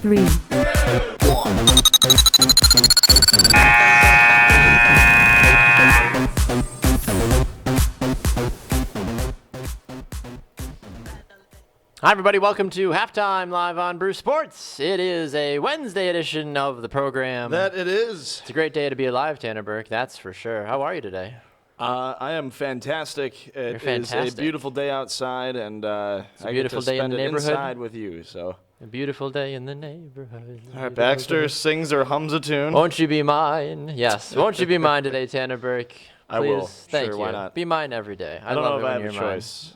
3, Hi, everybody. Welcome to Halftime Live on Brew Sports. It is a Wednesday edition of the program. That it is. It's a great day to be alive, Tanner Burke. That's for sure. How are you today? I am fantastic. It fantastic. is a beautiful day outside, and I beautiful get to day in spend the it neighborhood. inside with you. So, A beautiful day in the neighborhood. all right, Baxter sings or hums a tune. Won't you be mine? Yes. Won't you be mine today, Tanner Burke? Please. I will. Thank Sure, you. why not? Be mine every day. I don't know love if it I when have a you're mine. choice.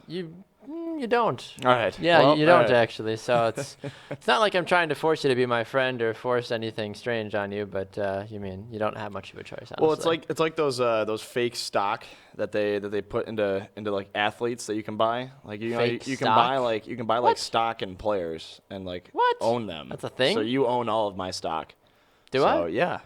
You don't. All right. Yeah, Well, you don't all right. actually. So it's not like I'm trying to force you to be my friend or force anything strange on you, but you don't have much of a choice. Honestly. Well, it's like those fake stock that they put into like athletes that you can buy. Like you Fake can stock? buy like What? stock in players and like What? own them. That's a thing? So you own all of my stock. Do so, I? Yeah.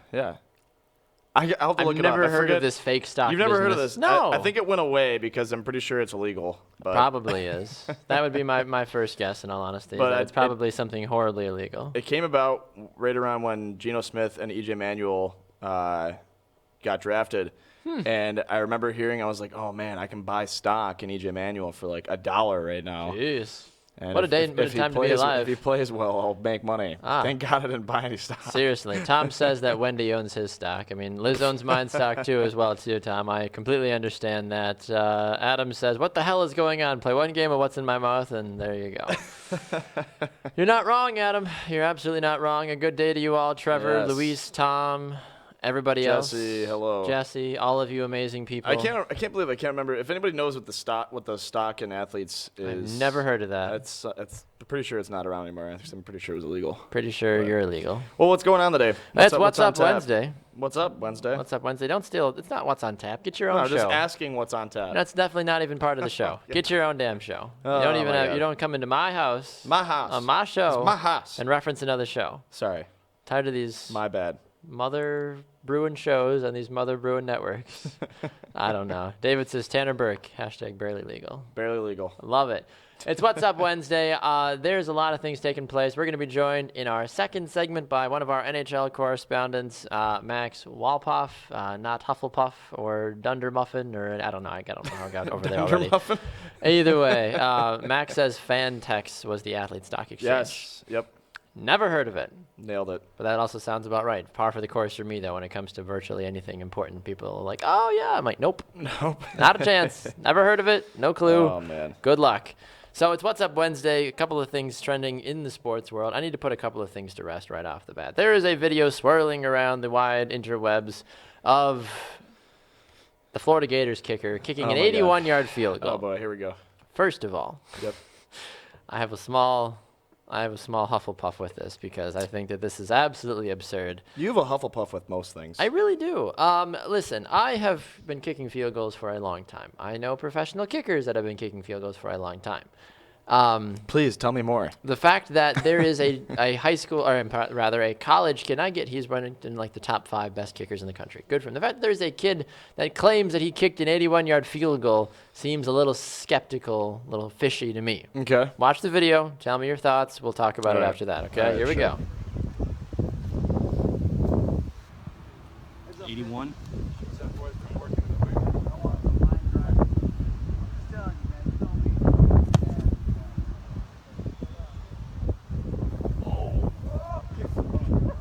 I'll have to I've look it up. never I heard forget- of this fake stock. You've never heard of business. this? No. I think it went away because I'm pretty sure it's illegal. But Probably is. That would be my first guess, in all honesty. But That it's it- probably something horribly illegal. it came about right around when Geno Smith and E.J. Manuel got drafted. And I remember hearing, I was like, oh, man, I can buy stock in E.J. Manuel for like $1 right now. Jeez. And What a day- what a he time to be plays, alive. If he plays well, I'll make money. Ah. Thank God I didn't buy any stock. Seriously. Tom says that Wendy owns his stock. I mean, Liz owns mine stock too as well, too, Tom. I completely understand that. Adam says, what the hell is going on? Play one game of What's in My Mouth, and there you go. You're not wrong, Adam. You're absolutely not wrong. A good day to you all, Trevor, Yes. Luis, Tom, everybody else. Jesse, hello. Jesse, all of you amazing people. I can't believe I can't remember. If anybody knows what the stock in athletes I've is. never heard of that. It's pretty sure it's not around anymore. I'm pretty sure it was illegal. Pretty sure you're illegal. Well, what's going on today? That's What's on Up tap? Wednesday. What's up Wednesday? What's Up Wednesday? Don't steal. It's not What's on Tap. Get your own No, show. just asking what's on tap. That's definitely not even part of the show. Get your own damn show. Oh, you don't even my have. God. You don't come into my house. My house. On my show. It's my house. And reference another show. Sorry, Tired of these my bad. mother brewing shows on these mother brewing networks. I don't know. David says Tanner Burke. # barely legal. Barely legal. Love it. It's What's Up Wednesday. There's a lot of things taking place. We're going to be joined in our second segment by one of our NHL correspondents, Max Walpoff, not Hufflepuff or Dunder Muffin, or I don't know. I don't know how I got over there already. Muffin? Either way, Max says Fantex was the athlete stock exchange. Yes. Yep. Never heard of it, Nailed it. but that also sounds about right. Par for the course for me, though, when it comes to virtually anything important. People are like, oh, yeah. I'm like, nope. Nope. Not a chance. Never heard of it. No clue. Oh man. Good luck. So it's What's Up Wednesday. A couple of things trending in the sports world. I need to put a couple of things to rest right off the bat. There is a video swirling around the wide interwebs of the Florida Gators kicker kicking Oh an my God. 81-yard field goal. Oh boy, here we go. First of all, Yep. I have a small Hufflepuff with this because I think that this is absolutely absurd. You have a Hufflepuff with most things. I really do. Listen, I have been kicking field goals for a long time. I know professional kickers that have been kicking field goals for a long time. Please tell me more. The fact that there is a high school, or rather a college kid, he's running in like the top 5 best kickers in the country. Good for him. The fact that there's a kid that claims that he kicked an 81-yard field goal seems a little skeptical, a little fishy to me. Okay. Watch the video. Tell me your thoughts. We'll talk about it All right. after that. Okay, All right, here we sure. go. 81.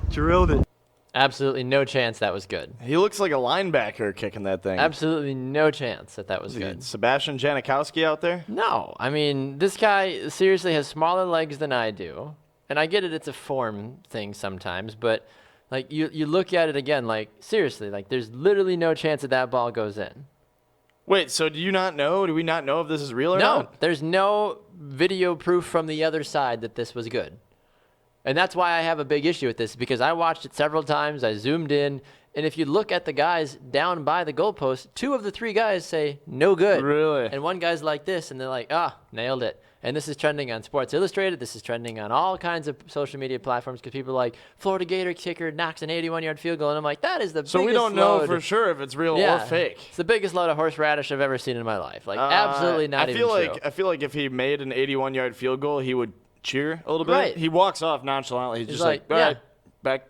Drilled it. Absolutely no chance that was good. He looks like a linebacker kicking that thing. Absolutely no chance that was good. Sebastian Janikowski out there? No, I mean, this guy seriously has smaller legs than I do. And I get it, it's a form thing sometimes, but like you look at it again, like seriously, like there's literally no chance that ball goes in. Wait, so do you not know? Do we not know if this is real or No, not? there's no video proof from the other side that this was good. And that's why I have a big issue with this, because I watched it several times, I zoomed in, and if you look at the guys down by the goalpost, 2 of the 3 guys say, no good. Really? And one guy's like this, and they're like, nailed it. And this is trending on Sports Illustrated. This is trending on all kinds of social media platforms because people are like, Florida Gator kicker knocks an 81-yard field goal. And I'm like, that is the biggest So we don't know load. for sure if it's real Yeah. or fake. It's the biggest load of horseradish I've ever seen in my life. Like, absolutely not I even feel true. like I feel like if he made an 81-yard field goal, he would cheer a little bit. Right. He walks off nonchalantly. He's just like, all yeah. right,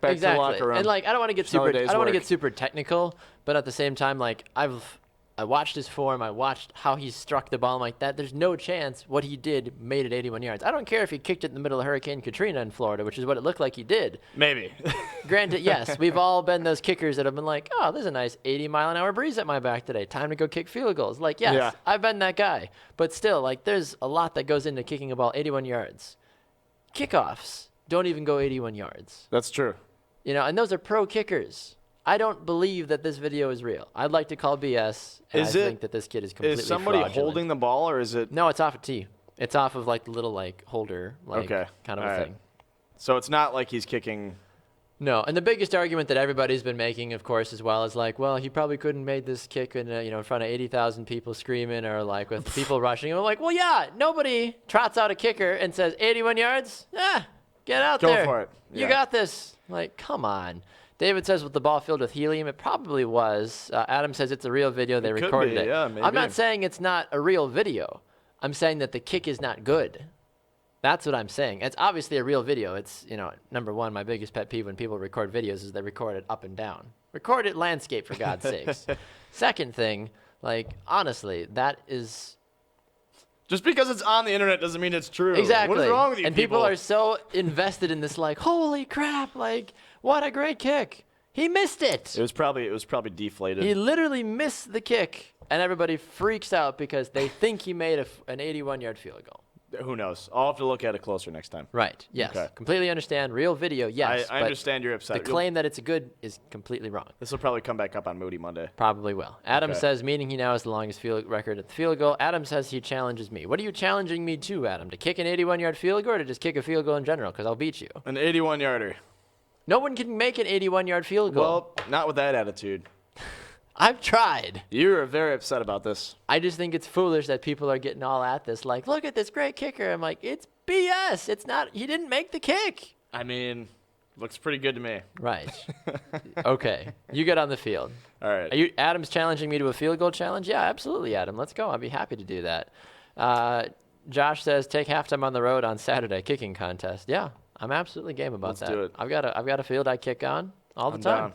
back to the locker room. And like, I don't want to get Another super. I day's don't want to work. get super technical, but at the same time, like I watched his form. I watched how he struck the ball. I'm like that. There's no chance what he did made it 81 yards. I don't care if he kicked it in the middle of Hurricane Katrina in Florida, which is what it looked like he did. Maybe. Granted, yes, we've all been those kickers that have been like, oh, there's a nice 80-mile-an-hour breeze at my back today. Time to go kick field goals. Like, yes, Yeah. I've been that guy. But still, like, there's a lot that goes into kicking a ball 81 yards. Kickoffs don't even go 81 yards. That's true. And those are pro kickers. I don't believe that this video is real. I'd like to call BS. And I think that this kid is completely Is somebody fraudulent. holding the ball, or is it? No, it's off a tee. It's off of like the little like holder, like Okay. kind of All a right. thing. So it's not like he's kicking. No, and the biggest argument that everybody's been making, of course, as well, is like, well, he probably couldn't made this kick in front of 80,000 people screaming or like with people rushing. And I'm like, well, yeah, nobody trots out a kicker and says 81 yards. Get out Go there. for it. You Yeah. got this. Like, come on. David says with the ball filled with helium, it probably was. Adam says it's a real video. They It could recorded be, it. yeah, maybe. I'm not saying it's not a real video. I'm saying that the kick is not good. That's what I'm saying. It's obviously a real video. It's, number one, my biggest pet peeve when people record videos is they record it up and down. Record it landscape, for God's sakes. Second thing, like, honestly, that is... Just because it's on the internet doesn't mean it's true. Exactly. What is wrong with you and people are so invested in this, like, holy crap, like, what a great kick. He missed it. It was probably deflated. He literally missed the kick, and everybody freaks out because they think he made an 81-yard field goal. Who knows? I'll have to look at it closer next time. Right. Yes. Okay. Completely understand. Real video. Yes. I but understand you're upset. The claim that it's good is completely wrong. This will probably come back up on Moody Monday. Probably will. Adam Okay. says, meaning he now has the longest field record at the field goal. Adam says he challenges me. What are you challenging me to, Adam? To kick an 81-yard field goal or to just kick a field goal in general? Because I'll beat you. An 81-yarder. No one can make an 81-yard field goal. Well, not with that attitude. I've tried. You're very upset about this. I just think it's foolish that people are getting all at this. Like, look at this great kicker. I'm like, it's BS. It's not. He didn't make the kick. I mean, looks pretty good to me. Right. Okay. You get on the field. All right. Adam's challenging me to a field goal challenge? Yeah, absolutely, Adam. Let's go. I'd be happy to do that. Josh says, take halftime on the road on Saturday, kicking contest. Yeah, I'm absolutely game about that. Let's do it. I've got a field I kick on all the I'm time. down.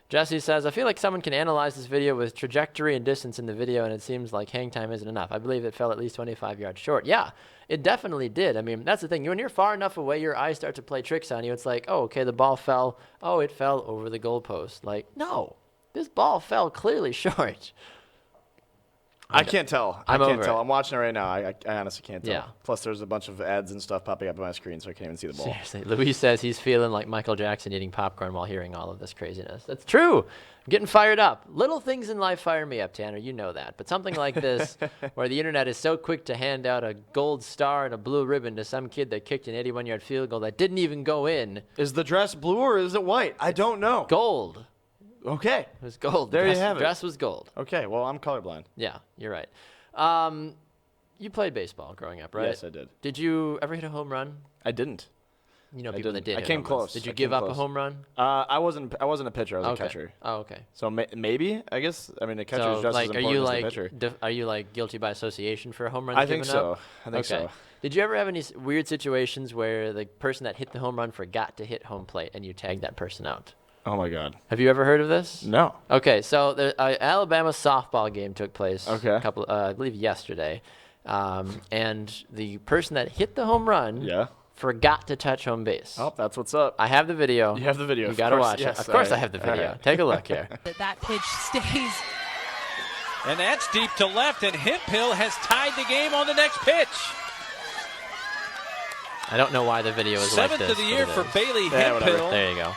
Jesse says, I feel like someone can analyze this video with trajectory and distance in the video, and it seems like hang time isn't enough. I believe it fell at least 25 yards short. Yeah, it definitely did. I mean, that's the thing. When you're far enough away, your eyes start to play tricks on you. It's like, oh, okay, the ball fell. Oh, it fell over the goalpost. Like, no, this ball fell clearly short. I can't tell. I'm I can't over tell. it. I'm watching it right now. I honestly can't tell. Yeah. Plus, there's a bunch of ads and stuff popping up on my screen, so I can't even see the ball. Seriously, Luis says he's feeling like Michael Jackson eating popcorn while hearing all of this craziness. That's true. I'm getting fired up. Little things in life fire me up, Tanner. You know that. But something like this, where the internet is so quick to hand out a gold star and a blue ribbon to some kid that kicked an 81-yard field goal that didn't even go in. Is the dress blue or is it white? I don't know. Gold. Okay. It was gold. There you have it. Dress was gold. Okay. Well, I'm colorblind. Yeah, you're right. You played baseball growing up, right? Yes, I did. Did you ever hit a home run? I didn't. You know I people that didn't. did. I hit came home runs. close. Did you I give came up a close. home run? I wasn't a pitcher. I was Okay. a catcher. Oh, okay. So maybe, I guess. I mean, a catcher's So, just like, as are important you as like, the pitcher. are you like guilty by association for home runs? I think given so. up? I think so. Did you ever have any weird situations where the person that hit the home run forgot to hit home plate and you tagged that person out? Oh my God. Have you ever heard of this? No. Okay, so the Alabama softball game took place. Okay. I believe yesterday, and the person that hit the home run Yeah. forgot to touch home base. Oh, that's what's up. I have the video. You have the video. You Of got to course, watch yes, it. Of course, all I have the right, video. all right. Take a look here. That pitch stays. And that's deep to left, and Hemphill has tied the game on the next pitch. I don't know why the video is like Seventh this. of the but year it for is. Bailey Yeah, whatever. Hemphill. There you go.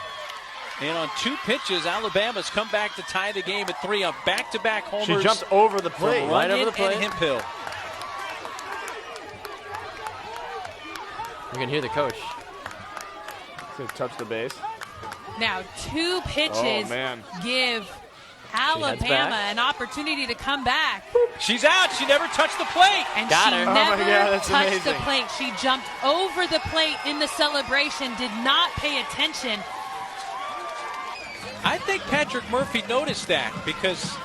And on 2 pitches, Alabama's come back to tie the game at 3 on back-to-back homers. She jumped over the from plate. right over Runyon the plate. and Hemphill. You can hear the coach. To touch the base. Now 2 pitches Oh, man. give Alabama back. an opportunity to come back. She's out. She never touched the plate. And Got she her. Oh my never God, that's touched amazing. the plate. She jumped over the plate in the celebration, did not pay attention. I think Patrick Murphy noticed that because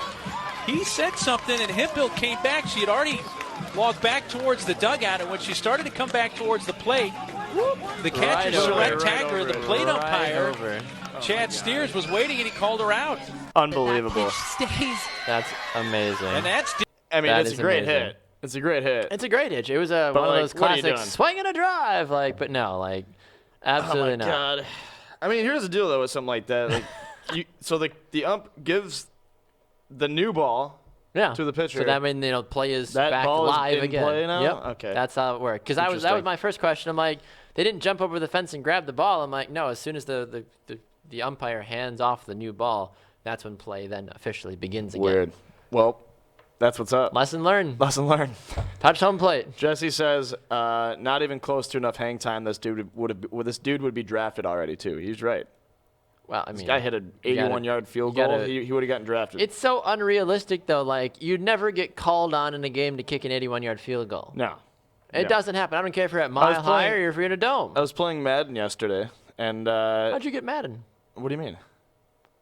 he said something, and Hemphill came back. She had already walked back towards the dugout, and when she started to come back towards the plate, The catch is spectacular. The plate umpire, over. Chad Steers, was waiting and he called her out. Unbelievable. That pitch stays. That's amazing. And that's I mean, That it's is a great amazing. hit. It's a great hit. It's a great hitch. It was one of like, those what are you classic doing? swing and a drive, but no, absolutely not. God. I mean, here's the deal though with something like that. Like, so the ump gives the new ball Yeah. to the pitcher. So that means play is That back ball is live in again. play now? Yep. Okay. That's how it worked. Because that was Interesting. my first question. I'm like, they didn't jump over the fence and grab the ball. I'm like, no. As soon as the umpire hands off the new ball, that's when play then officially begins again. Weird. Well, that's what's up. Lesson learned. Lesson learned. Touch home plate. Jesse says, not even close to enough hang time. This dude would be drafted already too. He's right. Well, I This mean, guy hit an 81-yard field you goal. gotta- He would have gotten drafted. it's so unrealistic though. Like you'd never get called on in a game to kick an 81-yard field goal. no. It No. doesn't happen. I don't care if you're at Mile playing- High or if you're in a dome. I was playing Madden yesterday, and How'd you get Madden? what do you mean?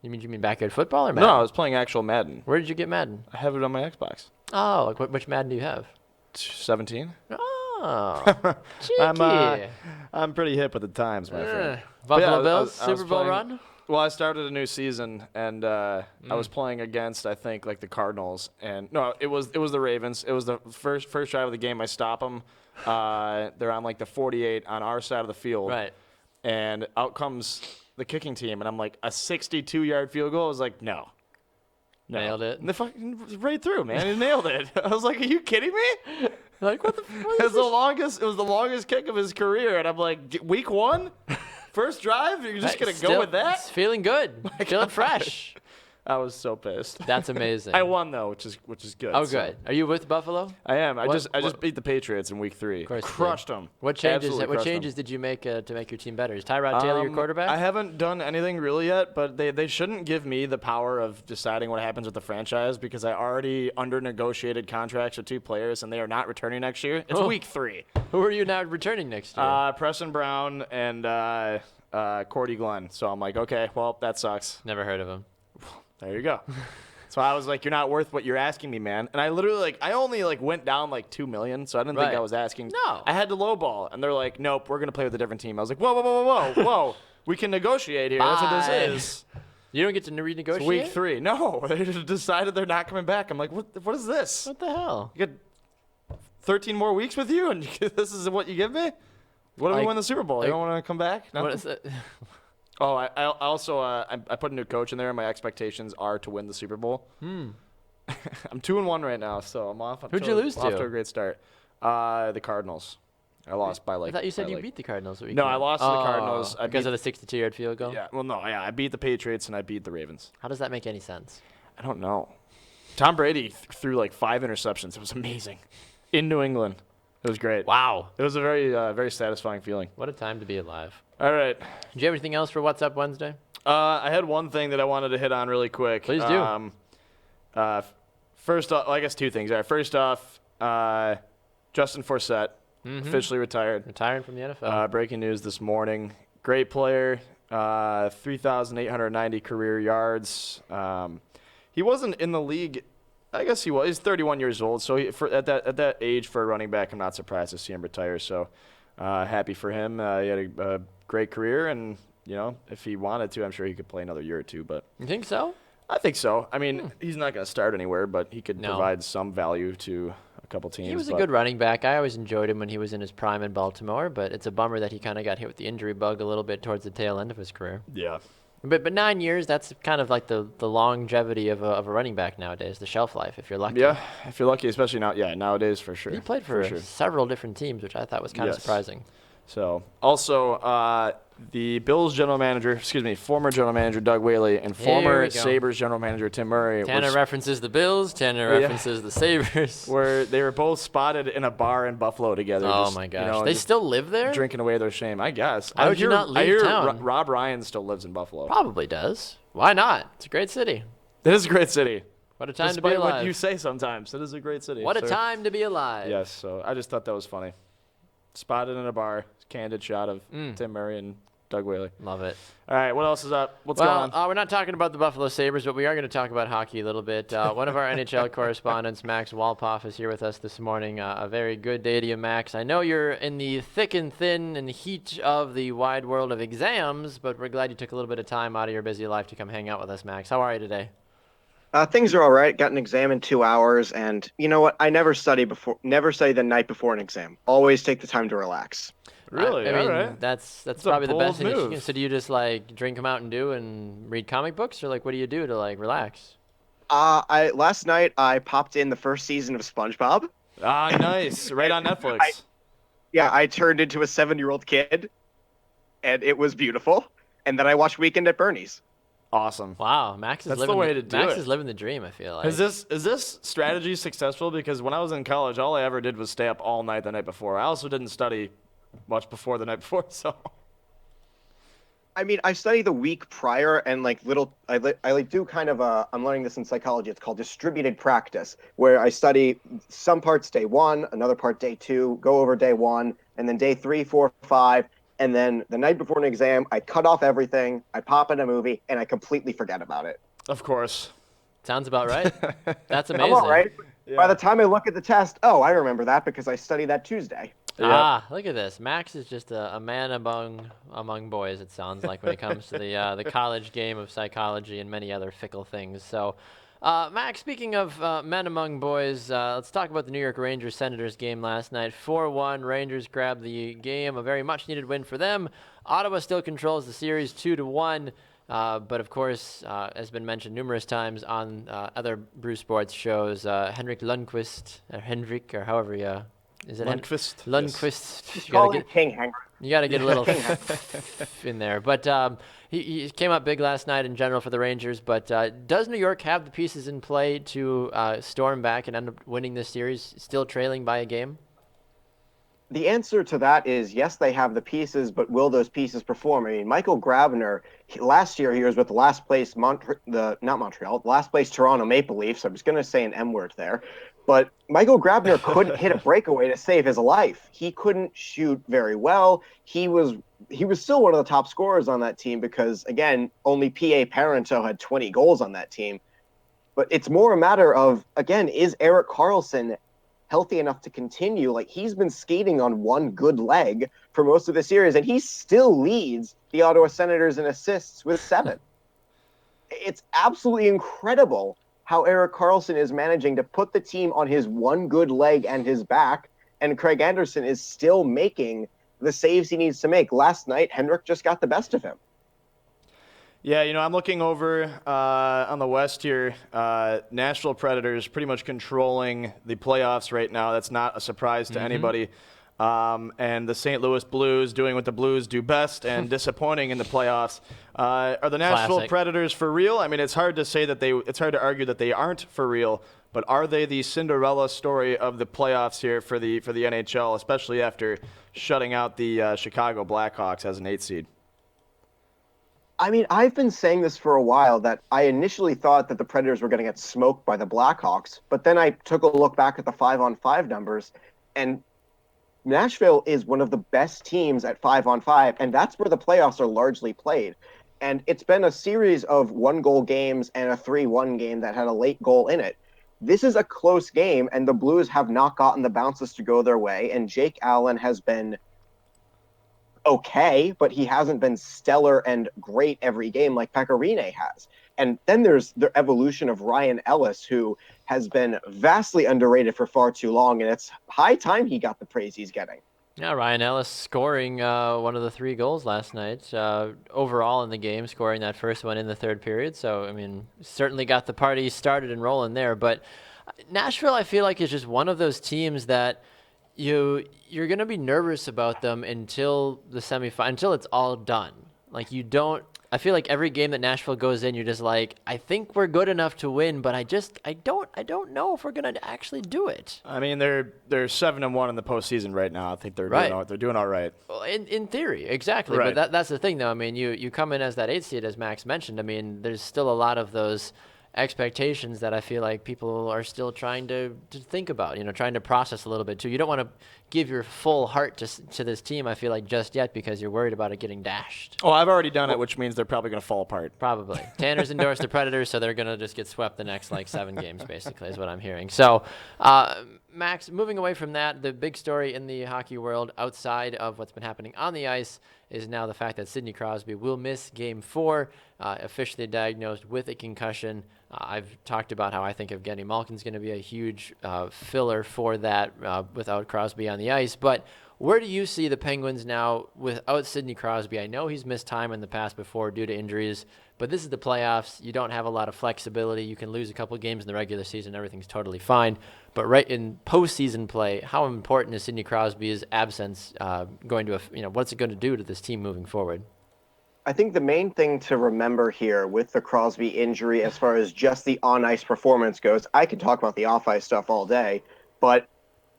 You mean backyard football or Madden? No, I was playing actual Madden. Where did you get Madden? I have it on my Xbox. Oh, like which Madden do you have? 17. Oh, cheeky. I'm pretty hip with the times, my friend. Buffalo yeah, I was- Bills I was Super Bowl playing- run. Well, I started a new season, and I was playing against, I think, like the Cardinals, and no, it was the Ravens. It was the first drive of the game. I stop them. They're on like the 48 on our side of the field, Right. and out comes the kicking team, and I'm like, a 62-yard field goal. I was like, no. Nailed it. And they fucking right through, man. He nailed it. I was like, are you kidding me? Like what the? It was the longest kick of his career, and I'm like, week one, first drive, you're just gonna go with that? It's feeling good. Feeling fresh. I was so pissed. That's amazing. I won though, which is good. Oh, so- good. Are you with Buffalo? I am. I just what- beat the Patriots in week 3. Of course you did. Crushed them. What changes? Absolutely What crushed them. changes did you make to make your team better? Is Tyrod Taylor your quarterback? I haven't done anything really yet, but they shouldn't give me the power of deciding what happens with the franchise because I already under negotiated contracts with 2 players and they are not returning next year. It's Oh. week 3. Who are you now returning next year? Preston Brown and Cordy Glenn. So I'm like, okay, well that sucks. Never heard of him. There you go. So I was like, you're not worth what you're asking me, man. And I literally I only went down like $2 million, so I didn't think Right. I was asking. No. I had to lowball, and they're like, nope, we're gonna play with a different team. I was like, whoa, whoa, whoa, whoa, whoa, whoa. We can negotiate here. That's what Bye. this is. You don't get to renegotiate. It's week 3. No, they just decided they're not coming back. I'm like, what is this? What the hell? You get 13 more weeks with you, and this is what you give me? What if we Like- win the Super Bowl? You don't want to come back? What Nothing? is it? Oh, I also I put a new coach in there, and my expectations are to win the Super Bowl. I'm 2-1 right now, so I'm off. Who'd you lose Off to? to a great start. The Cardinals. I lost by I like. thought you said by, you like- beat the Cardinals. The week No, I ago. lost to the Cardinals. I because beat- of the 62-yard field goal. Yeah. Well, no. Yeah, I beat the Patriots and I beat the Ravens. How does that make any sense? I don't know. Tom Brady threw like 5 interceptions. It was amazing. In New England, it was great. Wow. It was a very satisfying feeling. What a time to be alive. All right. Do you have anything else for What's Up Wednesday? I had one thing that I wanted to hit on really quick. Please do. First off, I guess 2 things. All right. First off, Justin Forsett officially retired. Retiring from the NFL. Breaking news this morning. Great player. 3,890 career yards. He wasn't in the league. I guess he was. He's 31 years old. So at that age for a running back, I'm not surprised to see him retire. So happy for him. He had a great career, and if he wanted to, I'm sure he could play another year or 2. But You think so? I think so. I mean, he's not going to start anywhere, but he could No. provide some value to a couple teams. He was a but- good running back. I always enjoyed him when he was in his prime in Baltimore, but it's a bummer that he kind of got hit with the injury bug a little bit towards the tail end of his career. Yeah. But 9 years, that's kind of like the longevity of a running back nowadays, the shelf life, if you're lucky. Yeah, if you're lucky, especially now. Yeah, nowadays for sure. He played for sure. several different teams, which I thought was kind of Yes. surprising. So, also, the Bills former general manager Doug Whaley and Here former we go. Sabres general manager Tim Murray Tanner references the Bills. Tanner Yeah. references the Sabres. they were both spotted in a bar in Buffalo together. Oh, just, my gosh. They just still live there? drinking away their shame, I guess. Why would you not leave I hear town? Rob Ryan still lives in Buffalo. Probably does. Why not? It's a great city. It is a great city. What a time to be Despite alive. what you say sometimes, it is a great city. What a sir. time to be alive. Yes, so I just thought that was funny. Spotted in a bar, candid shot of Mm. Tim Murray and Doug Whaley. Love it. All right, what else is up? What's going on? We're not talking about the Buffalo Sabres, but we are going to talk about hockey a little bit. One of our NHL correspondents, Max Walpoff, is here with us this morning. A very good day to you, Max. I know you're in the thick and thin and heat of the wide world of exams, but we're glad you took a little bit of time out of your busy life to come hang out with us, Max. How are you today? Things are all right. Got an exam in 2 hours, and you know what? I never study the night before an exam. Always take the time to relax. Really? I mean, all right. that's probably the best thing that you move. can. So do you just like drink them out and do and read comic books, or like what do you do to like relax? Last night I popped in the first season of SpongeBob. Ah, nice. Right on Netflix. I turned into a 7-year-old kid, and it was beautiful. And then I watched Weekend at Bernie's. Awesome. Wow, Max is That's living the way to do Max it. is living the dream, I feel like. Is this strategy successful? Because when I was in college, all I ever did was stay up all night the night before. I also didn't study much before the night before, so. I mean, I study the week prior, and I do kind of I'm learning this in psychology. It's called distributed practice, where I study some parts day 1, another part day 2, go over day 1, and then day 3, 4, 5. And then the night before an exam, I cut off everything, I pop in a movie, and I completely forget about it. Of course. Sounds about right. That's amazing. I'm all right. Yeah. By the time I look at the test, I remember that because I studied that Tuesday. Ah, look at this. Max is just a man among boys, it sounds like, when it comes to the college game of psychology and many other fickle things. So, Max, speaking of men among boys, let's talk about the New York Rangers-Senators game last night. 4-1, Rangers grabbed the game, a very much-needed win for them. Ottawa still controls the series 2-1. But of course, has been mentioned numerous times on other Brew Sports shows, Henrik Lundqvist, or Hendrik, or however you... Is it Lundqvist? Lundqvist. Just call him King Henry. You got to get a little in there. But he came up big last night in general for the Rangers. But does New York have the pieces in play to storm back and end up winning this series, still trailing by a game? The answer to that is yes, they have the pieces, but will those pieces perform? I mean, Michael Grabner, last year he was with the last place, last place Toronto Maple Leafs. I was going to say an M word there. But Michael Grabner couldn't hit a breakaway to save his life. He couldn't shoot very well. He was still one of the top scorers on that team because, again, only P.A. Parento had 20 goals on that team. But it's more a matter of, again, is Erik Karlsson healthy enough to continue? Like, he's been skating on one good leg for most of the series, and he still leads the Ottawa Senators in assists with 7. It's absolutely incredible how Erik Karlsson is managing to put the team on his one good leg and his back, and Craig Anderson is still making the saves he needs to make. Last night, Henrik just got the best of him. Yeah, I'm looking over on the West here. Nashville Predators pretty much controlling the playoffs right now. That's not a surprise to anybody. And the St. Louis Blues doing what the Blues do best and disappointing in the playoffs. Are the Nashville Classic. Predators for real? I mean, it's hard to say it's hard to argue that they aren't for real, but are they the Cinderella story of the playoffs here for the NHL, especially after shutting out the Chicago Blackhawks as an 8 seed? I mean, I've been saying this for a while, that I initially thought that the Predators were going to get smoked by the Blackhawks, but then I took a look back at the 5-on-5 numbers, and Nashville is one of the best teams at 5-on-5, and that's where the playoffs are largely played. And it's been a series of 1-goal games and a 3-1 game that had a late goal in it. This is a close game, and the Blues have not gotten the bounces to go their way, and Jake Allen has been okay, but he hasn't been stellar and great every game like Pecorine has. And then there's the evolution of Ryan Ellis, who has been vastly underrated for far too long, and it's high time he got the praise he's getting. Yeah, Ryan Ellis scoring one of the 3 goals last night. Overall in the game, scoring that first one in the third period. So, I mean, certainly got the party started and rolling there. But Nashville, I feel like, is just one of those teams that you're going to be nervous about them until the semifinal, until it's all done. Like, I feel like every game that Nashville goes in, you're just like, I think we're good enough to win, but I don't know if we're going to actually do it. I mean, they're 7-1 in the postseason right now. I think they're doing all right. Well, in theory, exactly. Right. But that's the thing, though. I mean, you come in as that 8 seed, as Max mentioned. I mean, there's still a lot of those expectations that I feel like people are still trying to think about, trying to process a little bit too. You don't want to give your full heart to this team, I feel like, just yet because you're worried about it getting dashed. Oh, I've already done it, which means they're probably going to fall apart. Probably. Tanner's endorsed the Predators, so they're going to just get swept the next 7 games, basically, is what I'm hearing. So, Max, moving away from that, the big story in the hockey world outside of what's been happening on the ice is now the fact that Sidney Crosby will miss Game 4, officially diagnosed with a concussion. I've talked about how I think Evgeny Malkin's going to be a huge filler for that without Crosby on the ice. But where do you see the Penguins now without Sidney Crosby? I know he's missed time in the past before due to injuries, but this is the playoffs. You don't have a lot of flexibility. You can lose a couple games in the regular season. Everything's totally fine. But right in postseason play, how important is Sidney Crosby's absence going to, what's it going to do to this team moving forward? I think the main thing to remember here with the Crosby injury, as far as just the on-ice performance goes, I could talk about the off-ice stuff all day, but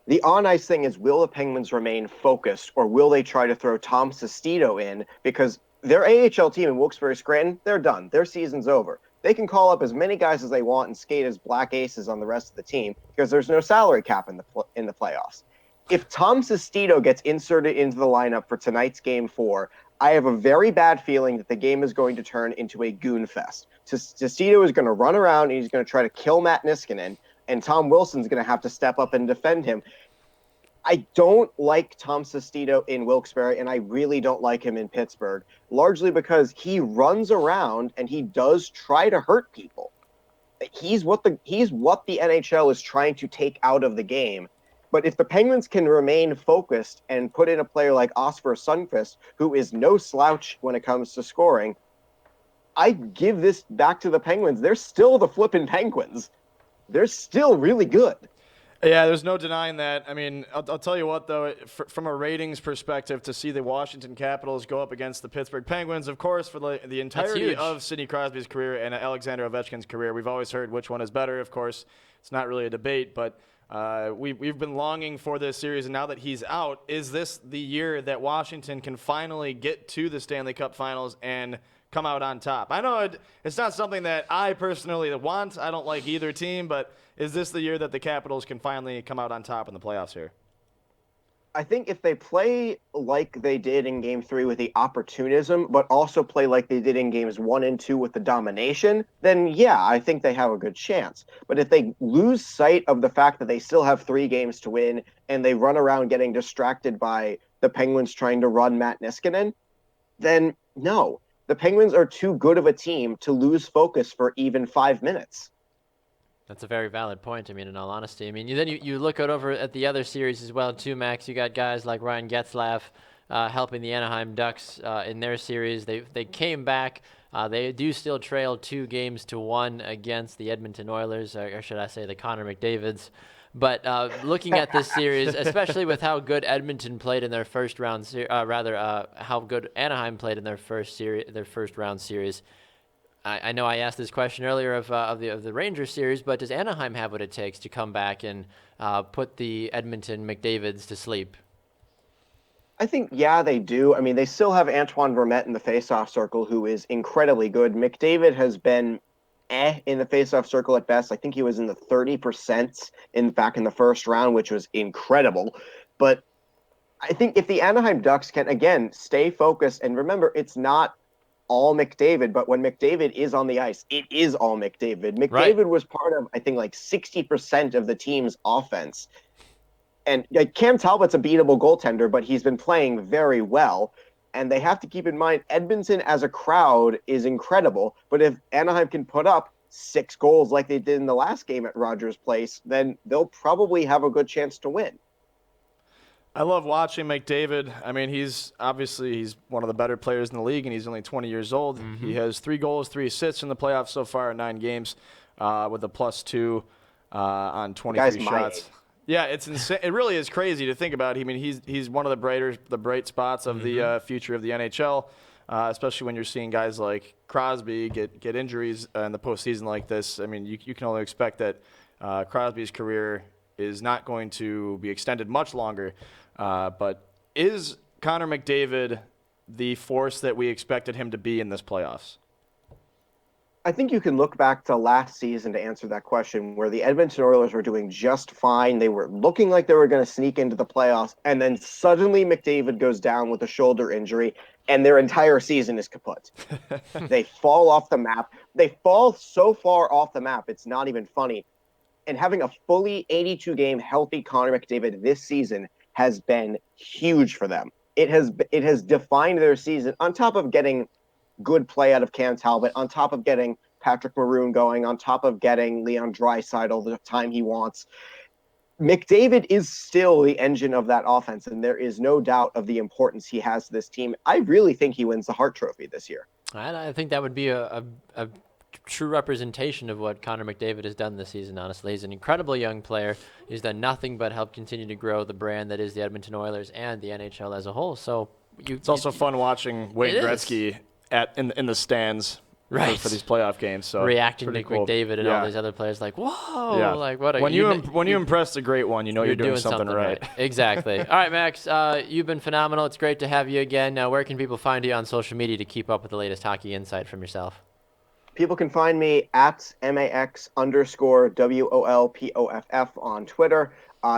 the on-ice thing is, will the Penguins remain focused, or will they try to throw Tom Sestito in? Because their AHL team in Wilkes-Barre-Scranton, they're done. Their season's over. They can call up as many guys as they want and skate as black aces on the rest of the team because there's no salary cap in the playoffs. If Tom Sestito gets inserted into the lineup for tonight's Game 4, I have a very bad feeling that the game is going to turn into a goon fest. Sestito is going to run around and he's going to try to kill Matt Niskanen, and Tom Wilson's going to have to step up and defend him. I don't like Tom Sestito in Wilkes-Barre, and I really don't like him in Pittsburgh, largely because he runs around and he does try to hurt people. He's what the NHL is trying to take out of the game. But if the Penguins can remain focused and put in a player like Oscar Sundqvist, who is no slouch when it comes to scoring, I give this back to the Penguins. They're still the flippin' Penguins. They're still really good. Yeah, there's no denying that. I mean, I'll tell you what, though, from a ratings perspective, to see the Washington Capitals go up against the Pittsburgh Penguins, of course, for the entirety of Sidney Crosby's career and Alexander Ovechkin's career, we've always heard which one is better. Of course, it's not really a debate, but we've been longing for this series, and now that he's out, is this the year that Washington can finally get to the Stanley Cup Finals and come out on top? I know it's not something that I personally want. I don't like either team, but is this the year that the Capitals can finally come out on top in the playoffs here? I think if they play like they did in Game 3 with the opportunism, but also play like they did in Games 1 and 2 with the domination, then yeah, I think they have a good chance. But if they lose sight of the fact that they still have 3 games to win and they run around getting distracted by the Penguins trying to run Matt Niskanen, then no. The Penguins are too good of a team to lose focus for even 5 minutes. That's a very valid point. I mean, in all honesty, I mean, you look over at the other series as well, too, Max. You got guys like Ryan Getzlaf helping the Anaheim Ducks in their series. They came back. They do still trail 2-1 against the Edmonton Oilers, or should I say the Connor McDavids. But looking at this series, especially with how good Edmonton played in their first round, how good Anaheim played in their first round series. I know I asked this question earlier of the Rangers series, but does Anaheim have what it takes to come back and put the Edmonton McDavids to sleep? I think, yeah, they do. I mean, they still have Antoine Vermette in the faceoff circle, who is incredibly good. McDavid has been in the faceoff circle at best. I think he was in the 30% back in the first round, which was incredible. But I think if the Anaheim Ducks can, again, stay focused, and remember, it's not all McDavid, but when McDavid is on the ice, it is all McDavid. McDavid was part of, I think, 60% of the team's offense. And Cam Talbot's a beatable goaltender, but he's been playing very well. And they have to keep in mind, Edmonton as a crowd is incredible. But if Anaheim can put up 6 goals like they did in the last game at Rogers Place, then they'll probably have a good chance to win. I love watching McDavid. I mean, he's one of the better players in the league, and he's only 20 years old. Mm-hmm. He has 3 goals, 3 assists in the playoffs so far in 9 games, with a +2 on 23 shots. Yeah, it's insane. It really is crazy to think about. I mean, he's one of the bright spots of the future of the NHL, especially when you're seeing guys like Crosby get injuries in the postseason like this. I mean, you can only expect that Crosby's career is not going to be extended much longer. But is Connor McDavid the force that we expected him to be in this playoffs? I think you can look back to last season to answer that question, where the Edmonton Oilers were doing just fine. They were looking like they were going to sneak into the playoffs, and then suddenly McDavid goes down with a shoulder injury, and their entire season is kaput. They fall off the map. They fall so far off the map, it's not even funny. And having a fully 82-game healthy Connor McDavid this season has been huge for them. It has defined their season, on top of getting good play out of Cam Talbot, on top of getting Patrick Maroon going, on top of getting Leon Draisaitl the time he wants. McDavid is still the engine of that offense, and there is no doubt of the importance he has to this team. I really think he wins the Hart Trophy this year. I think that would be a true representation of what Connor McDavid has done this season, honestly. He's an incredible young player. He's done nothing but help continue to grow the brand that is the Edmonton Oilers and the NHL as a whole. So it's also fun watching Wayne Gretzky in the stands for these playoff games. So reacting to cool. McDavid and all these other players like, whoa, like what a when you impress the great one, you know you're doing something right. Exactly. All right, Max, you've been phenomenal. It's great to have you again. Now, where can people find you on social media to keep up with the latest hockey insight from yourself? People can find me at MAX_WOLPOFF on Twitter.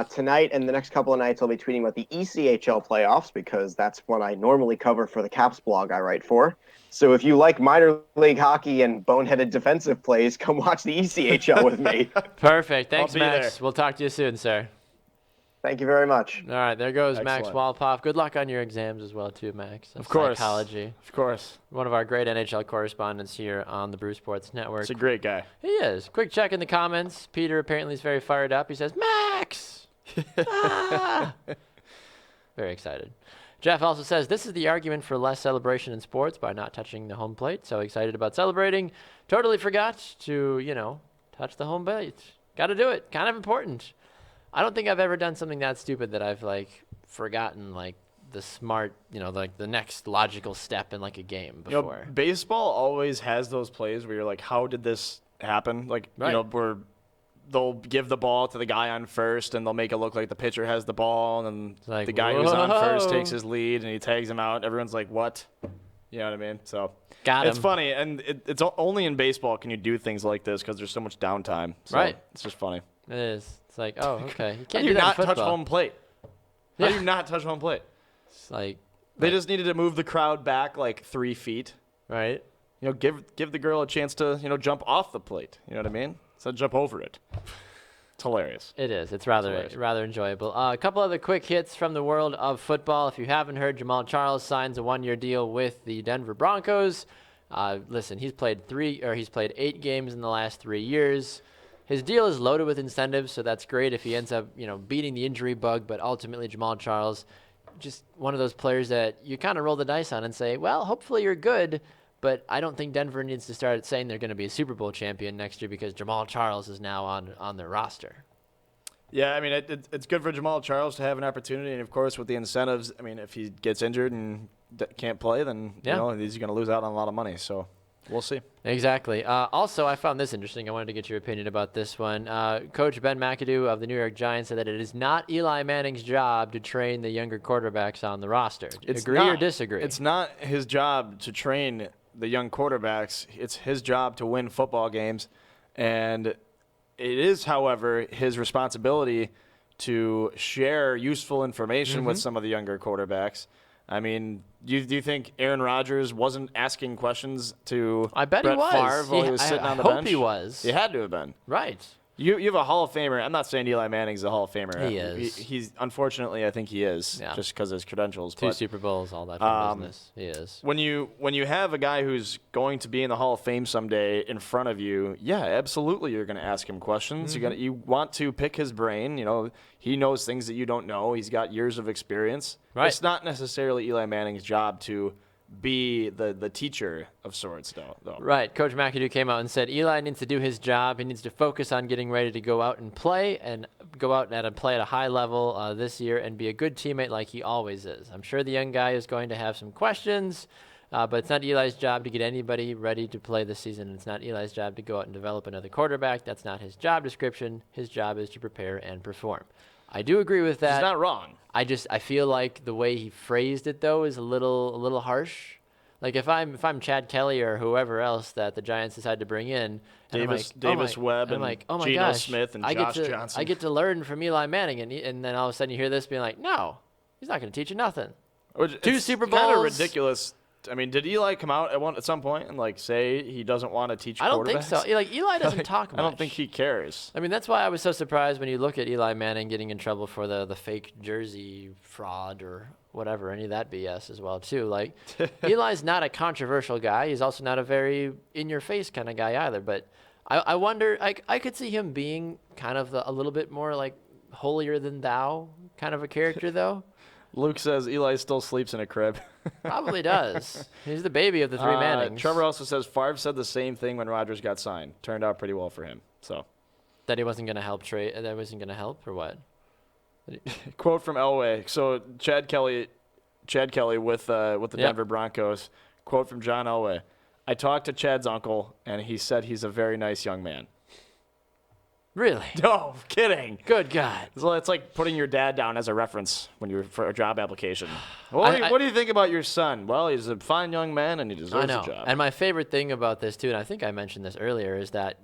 Tonight and the next couple of nights, I'll be tweeting about the ECHL playoffs, because that's what I normally cover for the Caps blog I write for. So if you like minor league hockey and boneheaded defensive plays, come watch the ECHL with me. Perfect. Thanks, I'll be Max. there. We'll talk to you soon, sir. Thank you very much. All right, there goes Excellent. Max Walpoff. Good luck on your exams as well, too, Max. Of course. Psychology. Of course. One of our great NHL correspondents here on the Brew Sports Network. He's a great guy. He is. Quick check in the comments. Peter apparently is very fired up. He says, Max! Ah! Very excited. Jeff also says, this is the argument for less celebration in sports by not touching the home plate. So excited about celebrating. Totally forgot to, touch the home plate. Got to do it. Kind of important. I don't think I've ever done something that stupid that I've, forgotten, the smart, the next logical step in, a game before. Baseball always has those plays where you're like, how did this happen? Where they'll give the ball to the guy on first, and they'll make it look like the pitcher has the ball, and then the guy who's on first takes his lead, and he tags him out. Everyone's like, what? You know what I mean? So it's funny, and it's only in baseball can you do things like this because there's so much downtime. So it's just funny. It is. It's like, oh, okay. You can't How do you do that not in touch football. home plate? How do you not touch home plate? It's like they just needed to move the crowd back 3 feet. Right. Give the girl a chance to jump off the plate. You know what I mean? So jump over it. It's hilarious. It is. It's rather enjoyable. A couple other quick hits from the world of football. If you haven't heard, Jamaal Charles signs a 1-year deal with the Denver Broncos. Listen, he's played 8 games in the last 3 years. His deal is loaded with incentives, so that's great if he ends up, beating the injury bug. But ultimately, Jamaal Charles, just one of those players that you kind of roll the dice on and say, well, hopefully you're good. But I don't think Denver needs to start saying they're going to be a Super Bowl champion next year because Jamaal Charles is now on their roster. Yeah, I mean, it's good for Jamaal Charles to have an opportunity. And, of course, with the incentives, I mean, if he gets injured and can't play, then he's going to lose out on a lot of money. So we'll see. Exactly. Also, I found this interesting. I wanted to get your opinion about this one. Coach Ben McAdoo of the New York Giants said that it is not Eli Manning's job to train the younger quarterbacks on the roster. Agree or disagree? It's not his job to train the young quarterbacks. It's his job to win football games. And it is, however, his responsibility to share useful information with some of the younger quarterbacks. I mean, do you think Aaron Rodgers wasn't asking questions to Brett Favre while he was sitting on the bench? I hope he was. He had to have been. Right. You have a Hall of Famer. I'm not saying Eli Manning's a Hall of Famer. He is. He's unfortunately, I think he is, just because of his credentials. 2 Super Bowls, all that fun business. He is. When you have a guy who's going to be in the Hall of Fame someday in front of you, yeah, absolutely, you're going to ask him questions. You want to pick his brain. He knows things that you don't know. He's got years of experience. Right. It's not necessarily Eli Manning's job to be the teacher of sorts, though. Right. Coach McAdoo came out and said Eli needs to do his job. He needs to focus on getting ready to go out and play and go out and play at a high level this year and be a good teammate like he always is. I'm sure the young guy is going to have some questions, but it's not Eli's job to get anybody ready to play this season. It's not Eli's job to go out and develop another quarterback. That's not his job description. His job is to prepare and perform. I do agree with that. He's not wrong. I feel like the way he phrased it though is a little harsh. Like if I'm Chad Kelly or whoever else that the Giants decide to bring in, and Davis Webb and I'm and like, oh my Geno gosh, Smith and I Josh get to, Johnson. I get to learn from Eli Manning, and then all of a sudden you hear this being like, no, he's not going to teach you nothing. Two Super Bowls. Kind of ridiculous. I mean, did Eli come out at some point and like say he doesn't want to teach quarterbacks? I don't think so. Like Eli doesn't talk much. I don't think he cares. I mean, that's why I was so surprised when you look at Eli Manning getting in trouble for the fake jersey fraud or whatever, any of that BS as well too. Like Eli's not a controversial guy. He's also not a very in-your-face kind of guy either. But I wonder, I could see him being kind of a little bit more like holier than thou kind of a character though. Luke says Eli still sleeps in a crib. Probably does. He's the baby of the three Mannings. Trevor also says Favre said the same thing when Rodgers got signed. Turned out pretty well for him. So that he wasn't going to help trade. That wasn't going to help, or what? Quote from Elway. So Chad Kelly with the Denver Broncos. Quote from John Elway. I talked to Chad's uncle, and he said he's a very nice young man. Really? No, kidding. Good God. So it's like putting your dad down as a reference for a job application. What do you think about your son? Well, he's a fine young man and he deserves a job. And my favorite thing about this too, and I think I mentioned this earlier, is that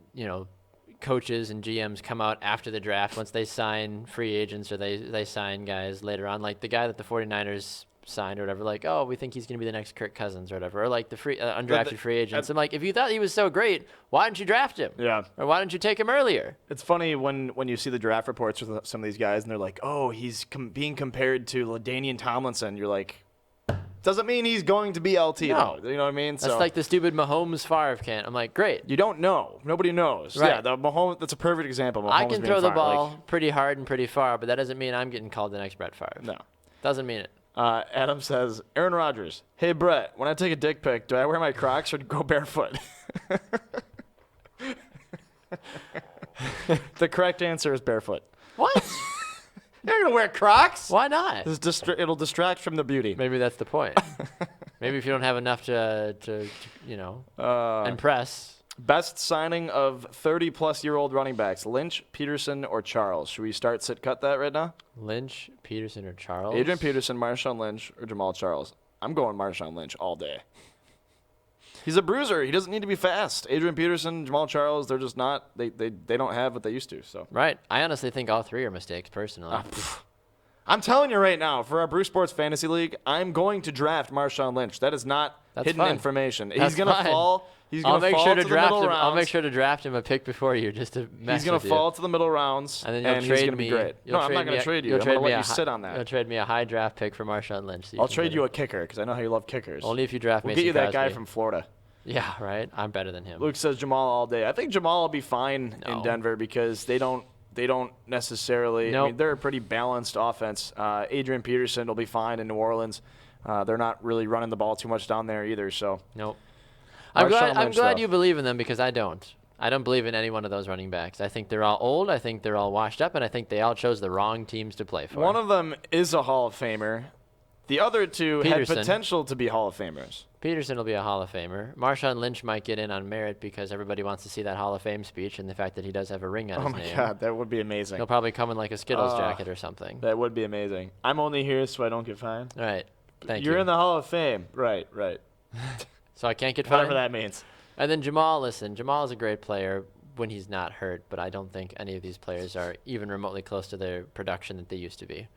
coaches and GMs come out after the draft once they sign free agents or they sign guys later on, like the guy that the 49ers signed or whatever, like, oh, we think he's going to be the next Kirk Cousins or whatever, or like the undrafted free agents. I'm like, if you thought he was so great, why didn't you draft him? Yeah. Or why didn't you take him earlier? It's funny when you see the draft reports with some of these guys and they're like, oh, he's being compared to LaDainian Tomlinson. You're like, doesn't mean he's going to be LT. No. Though. You know what I mean? That's like the stupid Mahomes Favre can't. I'm like, great. You don't know. Nobody knows. Right. Yeah, the Mahomes. That's a perfect example. Mahomes I can throw the being ball pretty hard and pretty far, but that doesn't mean I'm getting called the next Brett Favre. No. Doesn't mean it. Adam says, Aaron Rodgers, hey, Brett, when I take a dick pic, do I wear my Crocs or go barefoot? The correct answer is barefoot. What? You're going to wear Crocs? Why not? It'll distract from the beauty. Maybe that's the point. Maybe if you don't have enough to impress. Best signing of 30-plus-year-old running backs, Lynch, Peterson, or Charles? Should we start, sit, cut that right now? Lynch, Peterson, or Charles? Adrian Peterson, Marshawn Lynch, or Jamaal Charles? I'm going Marshawn Lynch all day. He's a bruiser. He doesn't need to be fast. Adrian Peterson, Jamaal Charles, they're just not. They don't have what they used to. So right. I honestly think all three are mistakes, personally. I'm telling you right now, for our Brew Sports Fantasy League, I'm going to draft Marshawn Lynch. That is not hidden information. He's going to fall. He's going to fall to the middle rounds. I'll make sure to draft him a pick before you just to mess He's going to fall to the middle rounds, and then he's going to be great. No, I'm not going to trade you. I'm going to let you sit on that. You'll trade me a high draft pick for Marshawn Lynch. I'll trade you a kicker because I know how you love kickers. Only if you draft We'll Mason get you that Crosby. guy from Florida. Yeah, right. I'm better than him. Luke says Jamaal all day. I think Jamaal will be fine in Denver because they don't necessarily. Nope. I mean, they're a pretty balanced offense. Adrian Peterson will be fine in New Orleans. They're not really running the ball too much down there either. So nope. I'm glad though. you believe in them because I don't. I don't believe in any one of those running backs. I think they're all old. I think they're all washed up, and I think they all chose the wrong teams to play for. One of them is a Hall of Famer. The other two Peterson. had potential to be Hall of Famers. Peterson will be a Hall of Famer. Marshawn Lynch might get in on merit because everybody wants to see that Hall of Fame speech and the fact that he does have a ring on his name. Oh, my God. That would be amazing. He'll probably come in like a Skittles jacket or something. That would be amazing. I'm only here so I don't get fined. All right. Thank you. You're in the Hall of Fame. Right. So I can't get fined? Whatever that means. And then Jamaal, listen, Jamaal is a great player when he's not hurt, but I don't think any of these players are even remotely close to their production that they used to be.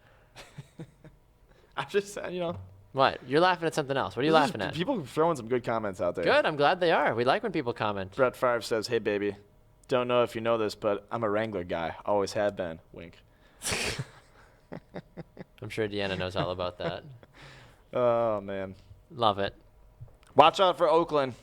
I'm just saying, What? You're laughing at something else. What are you laughing at? People throwing some good comments out there. Good. I'm glad they are. We like when people comment. Brett Favre says, hey, baby, don't know if you know this, but I'm a Wrangler guy. Always have been. Wink. I'm sure Deanna knows all about that. Oh, man. Love it. Watch out for Oakland.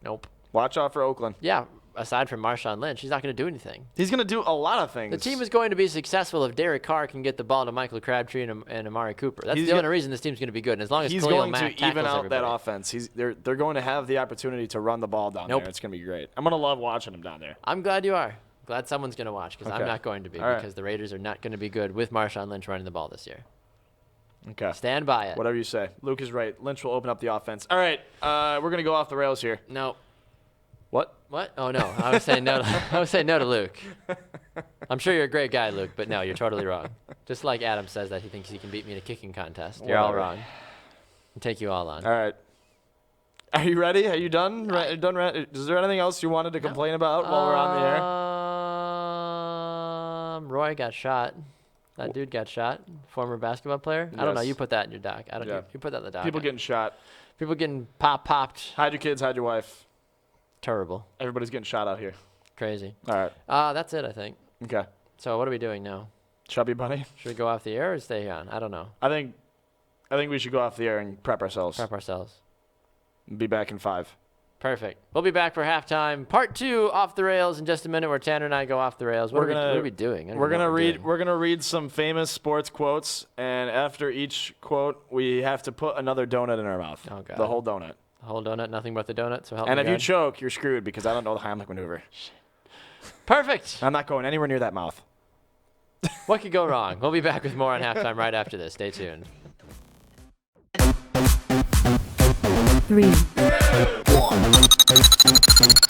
Nope. Watch out for Oakland. Yeah. Aside from Marshawn Lynch, he's not going to do anything. He's going to do a lot of things. The team is going to be successful if Derek Carr can get the ball to Michael Crabtree and Amari Cooper. That's the only reason this team's going to be good. And as long as he's Khalil going Mack to even out everybody. that offense. They're going to have the opportunity to run the ball down there. It's going to be great. I'm going to love watching him down there. I'm glad you are. Glad someone's going to watch because Okay. I'm not going to be All right. because the Raiders are not going to be good with Marshawn Lynch running the ball this year. Okay. Stand by it. Whatever you say. Luke is right. Lynch will open up the offense. All right. We're going to go off the rails here. No. What? What? Oh, no. I was saying no. I was saying no to Luke. I'm sure you're a great guy, Luke, but no, you're totally wrong. Just like Adam says that he thinks he can beat me in a kicking contest. You're all Whatever. wrong. I'll take you all on. All right. Are you ready? Are you done? Done? Is there anything else you wanted to complain about while we're on the air? Roy got shot. That dude got shot. Former basketball player. I don't know. Yes. You put that in your doc. I don't. Yeah. You put that in the doc. People getting shot. People getting popped. Hide your kids. Hide your wife. Terrible. Everybody's getting shot out here. Crazy. All right. That's it, I think. Okay. So what are we doing now? Chubby bunny. Should we go off the air or stay on? I don't know. I think we should go off the air and prep ourselves. Prep ourselves. Be back in 5. Perfect. We'll be back for halftime. Part 2 off the rails in just a minute, where Tanner and I go off the rails. What are we doing? We're gonna read some famous sports quotes, and after each quote, we have to put another donut in our mouth. Oh God. The whole donut. The whole donut, nothing but the donut. So help me And if you God. choke, you're screwed because I don't know the Heimlich maneuver. Perfect. I'm not going anywhere near that mouth. What could go wrong? We'll be back with more on halftime right after this. Stay tuned. 3, 2, 1.